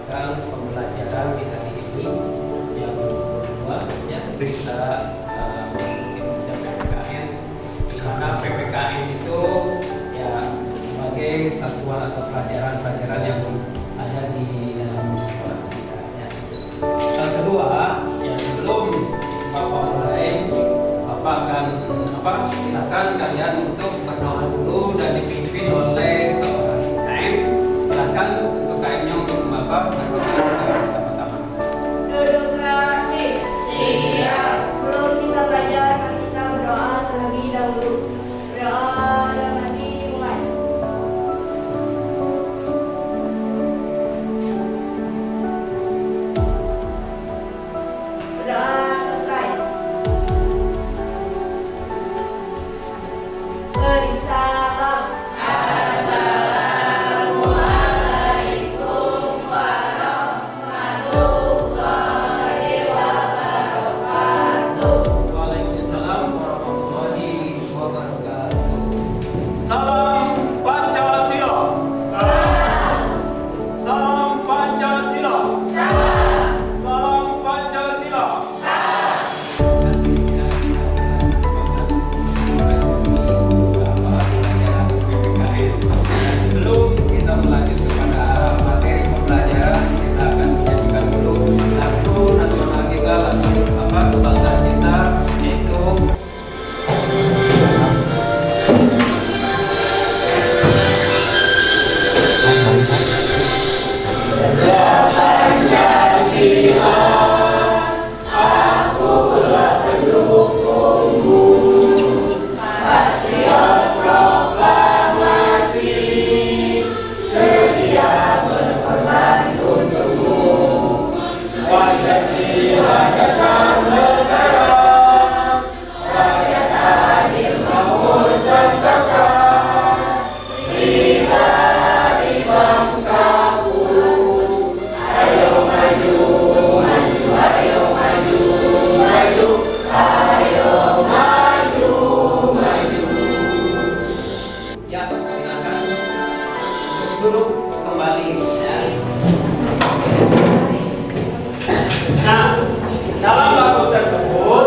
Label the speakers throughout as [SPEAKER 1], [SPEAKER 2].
[SPEAKER 1] melanjutkan pembelajaran di hari ini yang kedua, ya, kita mengikuti PPKN. Di mana PPKN itu ya sebagai satuan atau pelajaran-pelajaran yang ada di dalam sekolah kita. Ya. Yang kedua, ya sebelum Bapak mulai, Bapak akan silakan kalian untuk berdoa dulu dan dipimpin oleh seorang KM. Silakan untuk KM-nya untuk Bapak berdoa bersama-sama.
[SPEAKER 2] Duduk rapi. Siap. Sebelum kita belajar, mari kita berdoa terlebih dahulu. Berdoa dalam hati mulai. Berdoa selesai. Beri salam.
[SPEAKER 1] Waalaikumsalam warahmatullahi wabarakatuh. Salam Pancasila. Salam Pancasila. Salam Pancasila. Sebelum kita melanjut kepada materi pembelajaran, kita akan menyanyikan dulu lagu nasional kita, lagu kebangsaan kita, yaitu ya, silakan duduk kembali ya. Nah, dalam lagu tersebut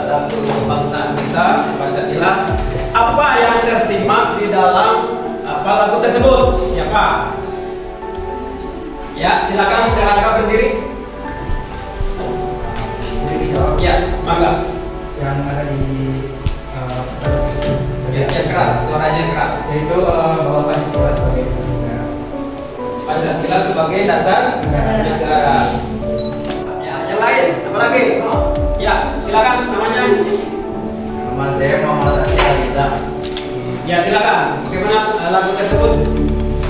[SPEAKER 1] lagu kebangsaan kita Pancasila, apa yang tersimak di dalam lagu tersebut? Siapa? Ya, silakan angkat berdiri. Ya, mangga.
[SPEAKER 3] Yang ada di
[SPEAKER 1] Ya, keras, suaranya keras.
[SPEAKER 3] yaitu bahwa Pancasila sebagai dasar negara.
[SPEAKER 1] Pancasila sebagai dasar negara. Ya, yang lain, apa lagi? Ya, silakan namanya.
[SPEAKER 4] Nama saya Muhammad Alita.
[SPEAKER 1] Ya, silakan. Bagaimana lagu tersebut?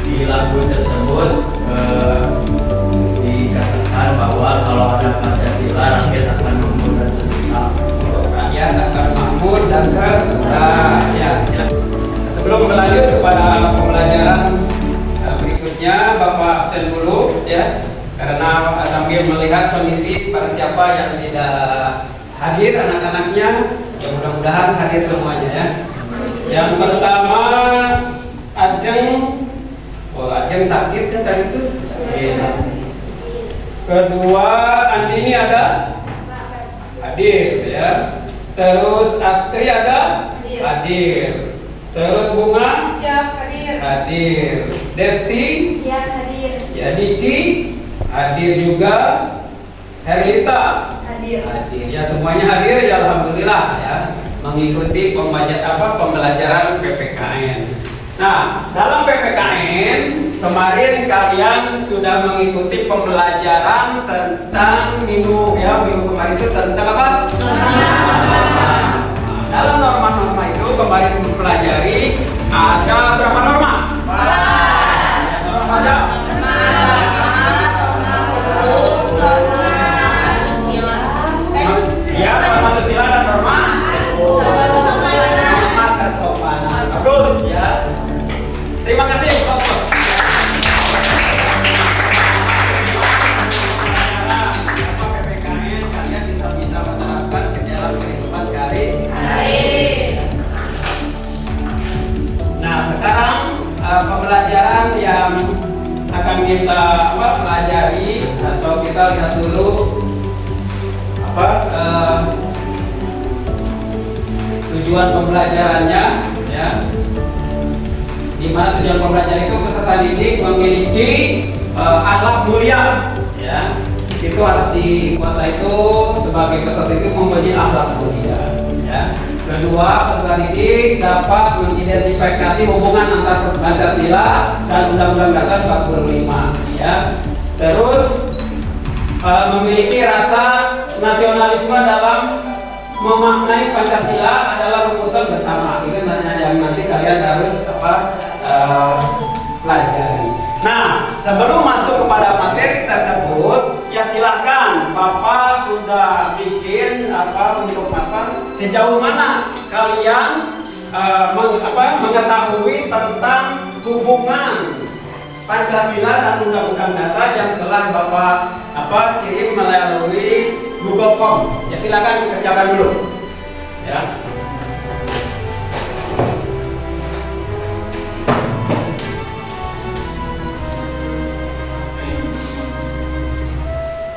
[SPEAKER 4] Di lagu tersebut dikatakan bahwa kalau ada Pancasila rakyat akan makmur dan sejahtera.
[SPEAKER 1] Rakyat akan makmur dan sejahtera. Ya, silakan. Sebelum berlanjut kepada pembelajaran berikutnya, Bapak absen dulu ya, karena sambil melihat kondisi para siapa yang tidak hadir anak-anaknya, ya mudah-mudahan hadir semuanya ya. Yang pertama Ajeng sakit kan tadi itu. Kedua Andini ada? Hadir ya. Terus Astri ada? Hadir. Terus Bunga?
[SPEAKER 2] Siap hadir.
[SPEAKER 1] Hadir. Desti?
[SPEAKER 2] Siap hadir.
[SPEAKER 1] Ya, Niki hadir juga. Herlita
[SPEAKER 2] Hadir.
[SPEAKER 1] hadir. Ya, semuanya hadir ya, alhamdulillah ya, mengikuti pembelajaran PPKN. Nah, dalam PPKN kemarin kalian sudah mengikuti pembelajaran tentang minggu kemarin itu tentang apa? Nah, dalam norma-norma itu kemarin mempelajari ada berapa norma? Ya, norma ada. Ya, norma susila dan norma kesopanan. Bagus ya. Terima kasih. PPKN kalian bisa menerapkan ke dalam kehidupan sehari-hari. Nah, sekarang akan kita pelajari atau kita lihat dulu tujuan pembelajarannya, ya. Di mana tujuan pembelajaran itu peserta didik memiliki akhlak mulia, ya. Di situ harus dikuasai itu sebagai peserta itu mempunyai akhlak mulia, ya. Kedua, peserta didik dapat mengidentifikasi hubungan antara Pancasila dan Undang-Undang Dasar 45, ya. Terus memiliki rasa nasionalisme dalam memaknai Pancasila adalah rumusan bersama. Itu yang nanti kalian harus pelajari. Nah, sebelum masuk kepada materi tersebut, ya silakan Bapak sudah bikin sejauh mana kalian mengetahui tentang hubungan Pancasila dan Undang-Undang Dasar yang telah Bapak kirim melalui Google Form. Ya silakan kerjakan dulu. Ya.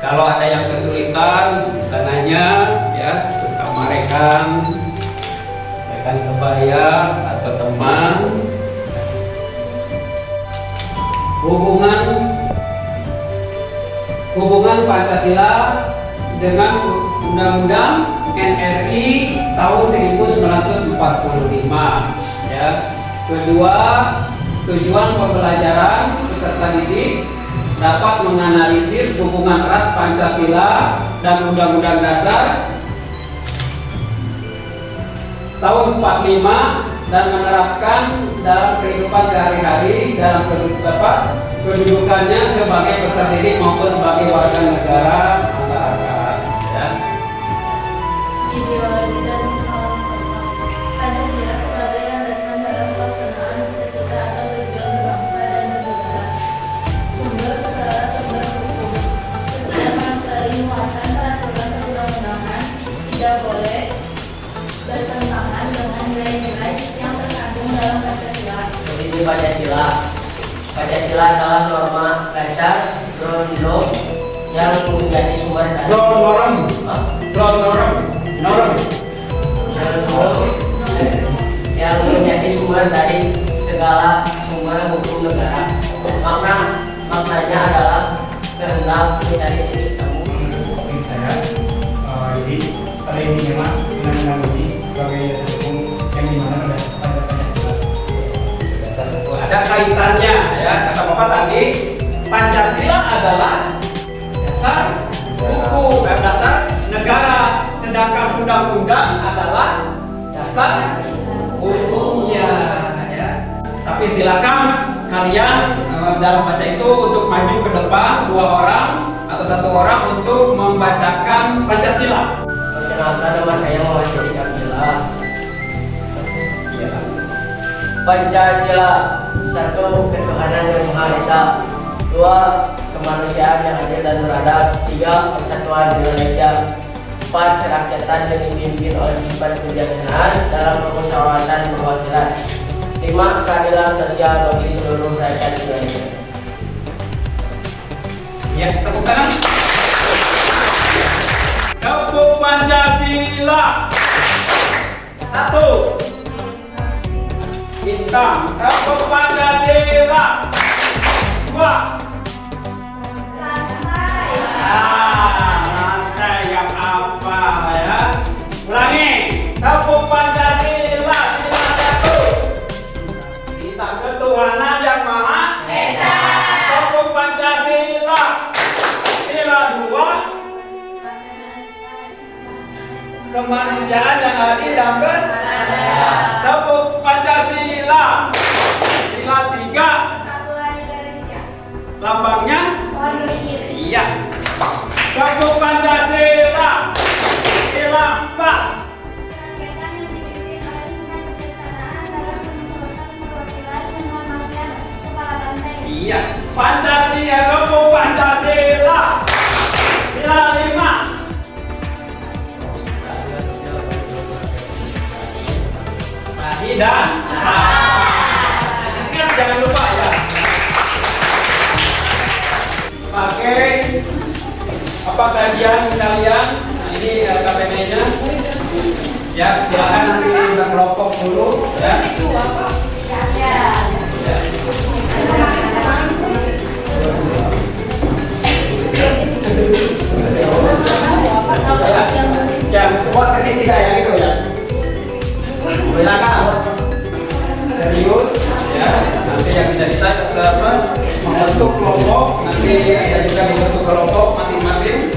[SPEAKER 1] Kalau ada yang kesulitan, bisa nanya, ya, sesama rekan sebaya atau teman. Hubungan Pancasila dengan Undang-Undang NRI tahun 1945, ya. Kedua, tujuan pembelajaran peserta didik dapat menganalisis hubungan erat Pancasila dan Undang-Undang Dasar tahun 45 dan menerapkan dalam kehidupan sehari-hari dalam kedudukannya sebagai peserta didik maupun sebagai warga negara masyarakat, ya.
[SPEAKER 2] Ideologi dan falsafah Pancasila sebagai landasan dalam pelaksanaan cita-cita atau tujuan berbangsa dan bernegara. Sumber hukum. Setiap materi muatan peraturan perundang-undangan tidak boleh bertentangan dengan nilai-nilai yang terkandung dalam Pancasila.
[SPEAKER 5] Seperti Pancasila. Pancasila adalah norma dasar ground yang menjadi sumber dari yang menjadi sumber dari segala sumber hukum negara. Maknanya adalah kehendak mencari titik temu.
[SPEAKER 3] Saya, jadi pada intinya mah undang-undang ini sebagai dasar hukum yang dimana ada Pancasila.
[SPEAKER 1] Ada kaitannya, ya. Kata Bapak tadi, Pancasila adalah dasar hukum, dasar negara, sedangkan undang-undang adalah dasar hukumnya, ya. Tapi silakan kalian dalam baca itu untuk maju ke depan 2 orang atau 1 orang untuk membacakan Pancasila.
[SPEAKER 5] Perkenalkan, nama saya Muhammad Siddiq Abdillah.
[SPEAKER 1] Iya, langsung.
[SPEAKER 5] Pancasila. 1. Ketuhanan yang Maha Esa. 2. Kemanusiaan yang adil dan beradab. 3. Persatuan Indonesia. 4. Kerakyatan yang dipimpin oleh sifat kebijaksanaan dalam permusyawaratan perwakilan. 5. Keadilan sosial bagi seluruh rakyat Indonesia.
[SPEAKER 1] Ya, tepuk tangan. Tepuk Pancasila. 1. Bintang. Tepuk Pancasila. 2. Lantai yang apa, ya? Ulangi. Tepuk Pancasila. Sila 1. Bintang ketuhanan yang Maha Esa. Tepuk Pancasila. Sila 2. Kemanusiaan yang adil dan beradab. Tepuk Pancasila. Sila 3.
[SPEAKER 2] Persatuan Indonesia.
[SPEAKER 1] Lambangnya?
[SPEAKER 2] Pohon beringin.
[SPEAKER 1] Iya. Tepuk Pancasila. Sila 4.
[SPEAKER 2] Kerakyatan yang dipimpin oleh sifat kebijaksanaan dalam permusyawaratan perwakilan dan memanggil kepala banteng.
[SPEAKER 1] Iya. Pancasila. Tepuk Pancasila. Sila 5. Dan ingat, jangan lupa, ya. Bapak kajian kalian. Nah, ini KPM-nya. Ya, silakan nanti kita kelompok dulu ya. Ya. Ya, buat ini tidak ya gitu ya. Silakan. Serius ya. Nanti yang bisa membentuk kelompok. Nanti ada juga dibentuk kelompok masing-masing.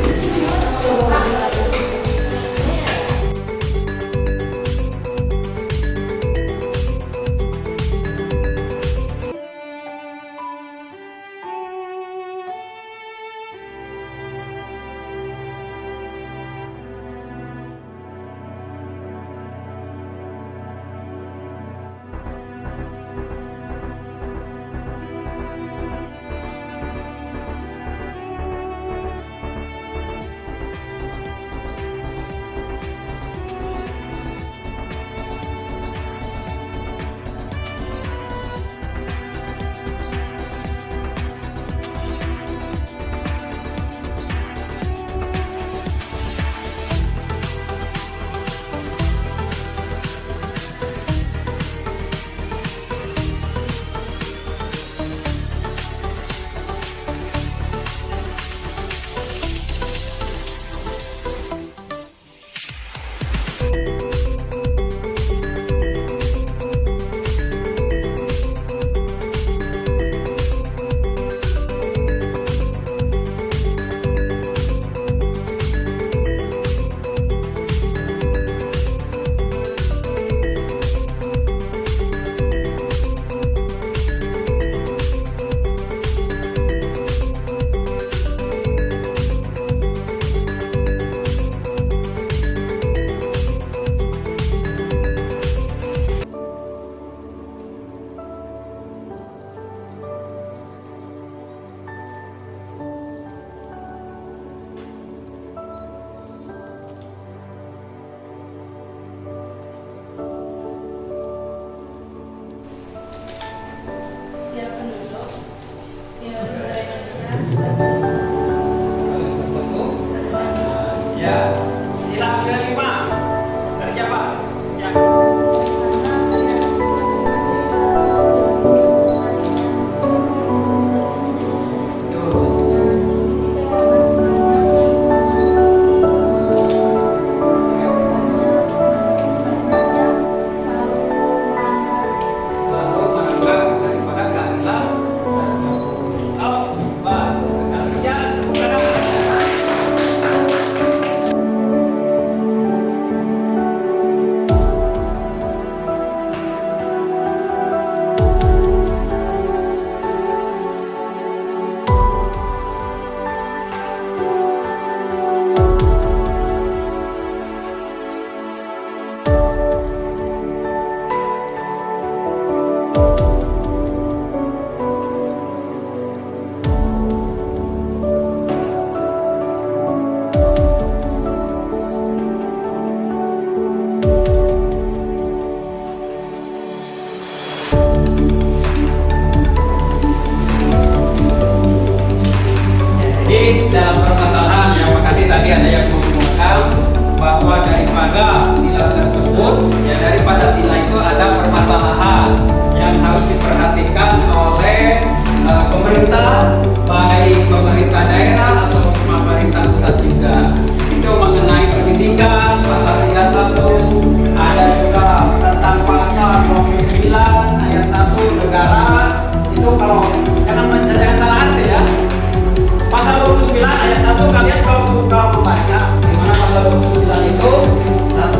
[SPEAKER 2] Setiap penduduk di negara Indonesia
[SPEAKER 1] Harus tertentu. Ya, silakan kelima. Dari siapa? Ya. Selalu menanggap daripada keadilan. Oh, bagus sekali. Ya, tepuk tangan. Jadi dalam permasalahan yang makasih tadi ada yang mengumumkan bahwa daripada sila tersebut, ya daripada sila itu ada permasalahan yang harus diperhatikan oleh pemerintah, baik pemerintah daerah atau pemerintah pusat juga. Itu mengenai pendidikan, pasal 31, ada juga tentang pasal 29 ayat 1 negara. Itu kalau jangan salah arti ya. Pasal 29 ayat 1 kalian kalau suka membaca di mana pasal 29 itu satu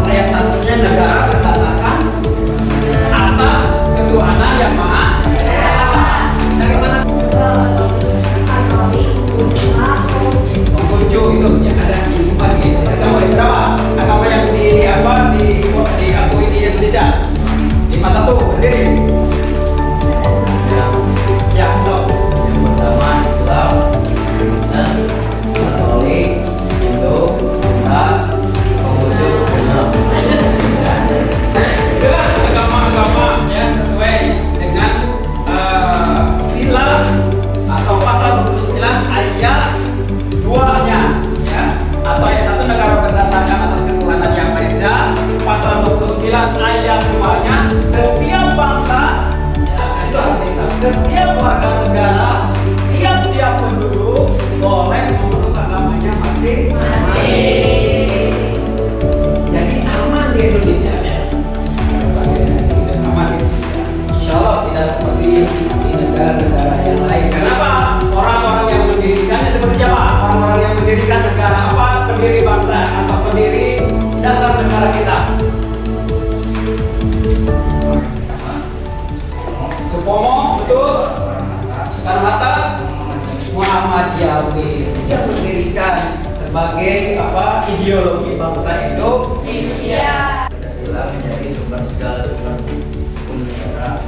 [SPEAKER 1] Ahmadiyyawi yang mendirikan sebagai apa ideologi bangsa Indonesia.
[SPEAKER 4] Pancasila menjadi sumber segala hukum negara.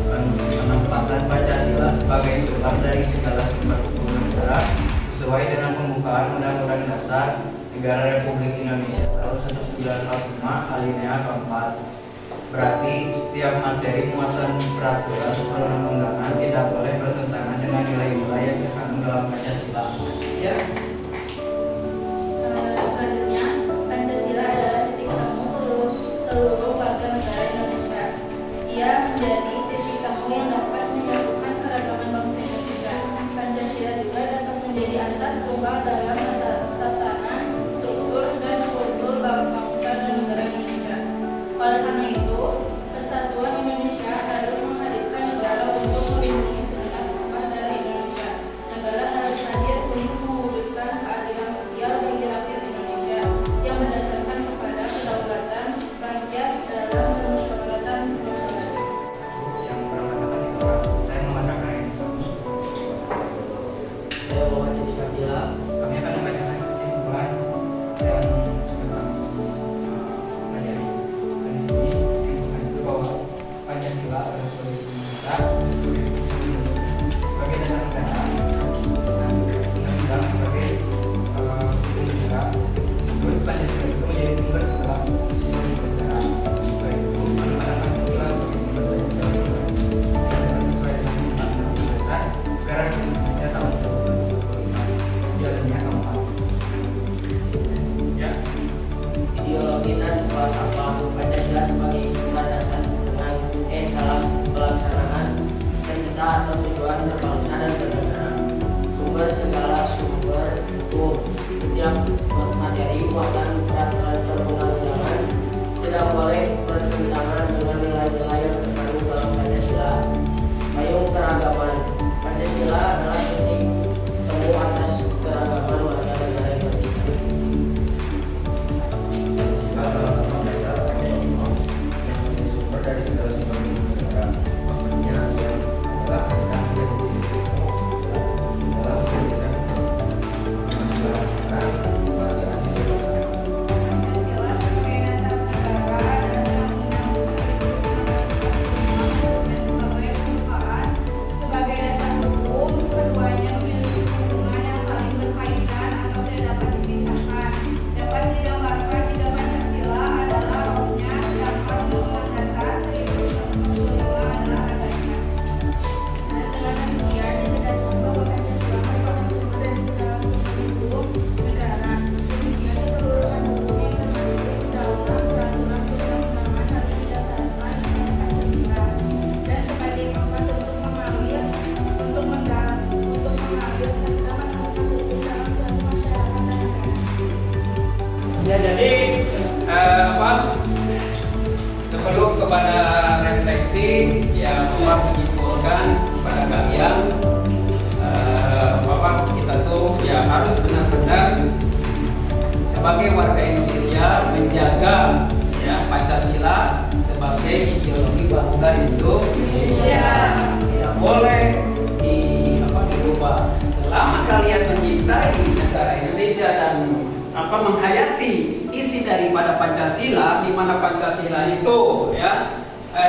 [SPEAKER 4] Penempatan Pancasila sebagai sumber dari segala sumber hukum negara sesuai dengan pembukaan Undang-Undang Dasar Negara Republik Indonesia tahun 1945 alinea keempat. Berarti setiap materi muatan peraturan perundang-undangan tidak boleh bertentangan dengan nilai-nilai yang terkandung dalam Pancasila.
[SPEAKER 1] Ya.
[SPEAKER 2] Selanjutnya, Pancasila adalah titik temu seluruh warga negara Indonesia. Ia menjadi titik temu yang dapat menyatukan keragaman bangsa Indonesia. Pancasila juga dapat menjadi asas tunggal dalam tatanan, struktur, dan kultur bangsa dan negara Indonesia. Oleh karena itu, persatuan Indonesia harus menghadirkan negara untuk melindungi segenap bangsa Indonesia. Negara harus hadir untuk mewujudkan keadilan sosial bagi rakyat Indonesia yang berdasarkan kepada kedaulatan rakyat dalam kemusyawaratan mufakat.
[SPEAKER 3] Yang beramatan itu Pak, saya memandangkan ini seni.
[SPEAKER 5] Saya Muhammad Siti Kabila.
[SPEAKER 3] Kami akan membacakan kesimpulan dan sudah kami pelajari. Dan di sini kesimpulan itu bahwa Pancasila adalah sebagai negara, sebagai dasar negara, dan undang-undang sebagai hukum negara. Terus Pancasila itu menjadi sumber segala sumber negara. Baik itu penempatan Pancasila sebagai sumber dari segala sumber negara sesuai dengan Undang-Undang Dasar Negara Republik Indonesia tahun 1945. Jalannya keempat. Ya.
[SPEAKER 5] Ideologi dan falsafah Pancasila sebagai sumber dasar dengan dalam pelaksanaan cita-cita atau tujuan berbangsa dan bernegara. Sumber segala sumber hukum. Setiap materi muatan peraturan perundang-undangan tidak boleh bertentangan dengan nilai-nilai yang terkandung dalam Pancasila. Payung keragaman. Pancasila adalah titik temu atas keragaman warga negara Indonesia.
[SPEAKER 4] Pancasila adalah negara yang sumber dari segala sumber hukum negara. Maksudnya adalah hak yang dalam pendidikan masyarakat kebahagiaan hidup bersama.
[SPEAKER 2] Pancasila sebagai dasar negara adalah sebagai pembukaan, sebagai dasar hukum, keduanya memiliki hubungan yang saling berkaitan atau tidak dapat dipisahkan. Dapat digambarkan tiga Pancasila adalah rohnya, sedangkan undang-undang dasar 1945 adalah adanya. Dan dengan demikian ditegaskan bahwa Pancasila merupakan sumber dari segala sumber hukum negara. Demikian keseluruhan hukum yang termasuk undang-undang, peraturan perundang-undangan harus didasarkan pada Pancasila. Dan sebagai tempat untuk mengambil serta menemukan hukum dalam suatu masyarakat dan negara.
[SPEAKER 1] Ya, jadi sebelum kepada refleksi ya Bapak menyimpulkan kepada kalian Bapak kita tuh ya harus benar-benar sebagai warga Indonesia menjaga ya Pancasila sebagai ideologi bangsa Indonesia. Tidak boleh dirubah. Selama kalian mencintai negara Indonesia dan menghayati isi daripada Pancasila, di mana Pancasila itu ya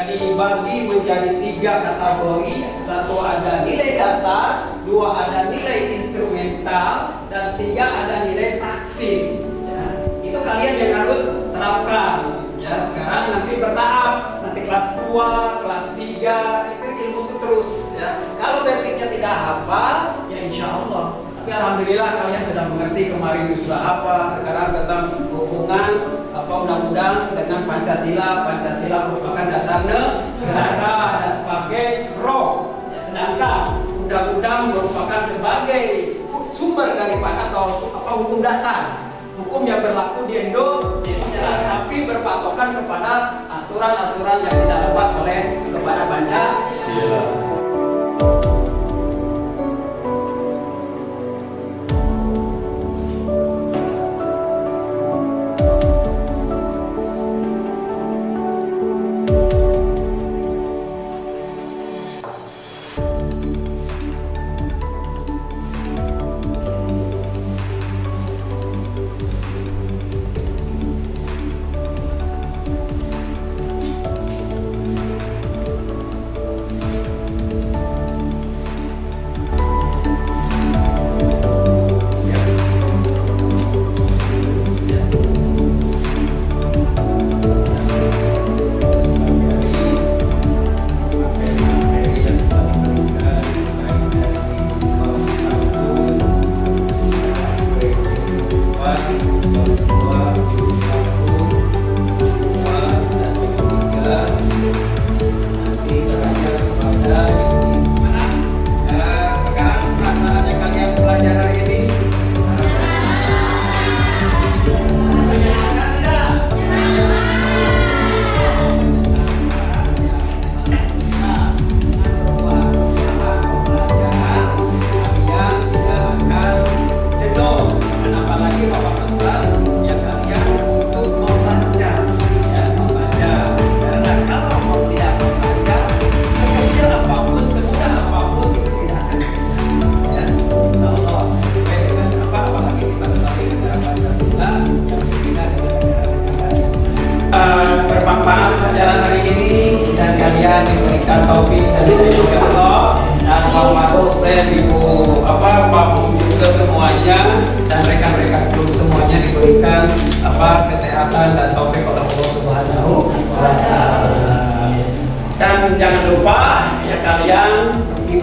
[SPEAKER 1] dibagi menjadi 3 kategori. Satu ada nilai dasar, 2 ada nilai instrumental, dan 3 ada nilai taksis. Ya. Itu kalian yang harus terapkan. Ya, sekarang nanti bertahap, nanti kelas 2, kelas 3 itu ilmu itu terus. Ya. Kalau basicnya tidak hafal, ya insya Allah. Tapi alhamdulillah kalian sudah mengerti kemarin sudah apa. Sekarang tentang hubungan undang-undang dengan Pancasila. Pancasila merupakan dasar negara dan sebagai roh. Ya, sedangkan undang-undang merupakan sebagai sumber daripada atau hukum dasar. Hukum yang berlaku di Indonesia, tapi berpatokan kepada aturan-aturan yang tidak lepas oleh kepada Pancasila.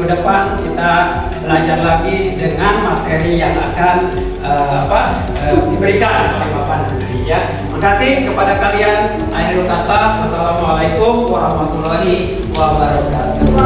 [SPEAKER 1] minggu depan kita belajar lagi dengan materi yang akan diberikan oleh Bapak nanti ya. Terima kasih kepada kalian. Akhirul kata, wassalamualaikum warahmatullahi wabarakatuh.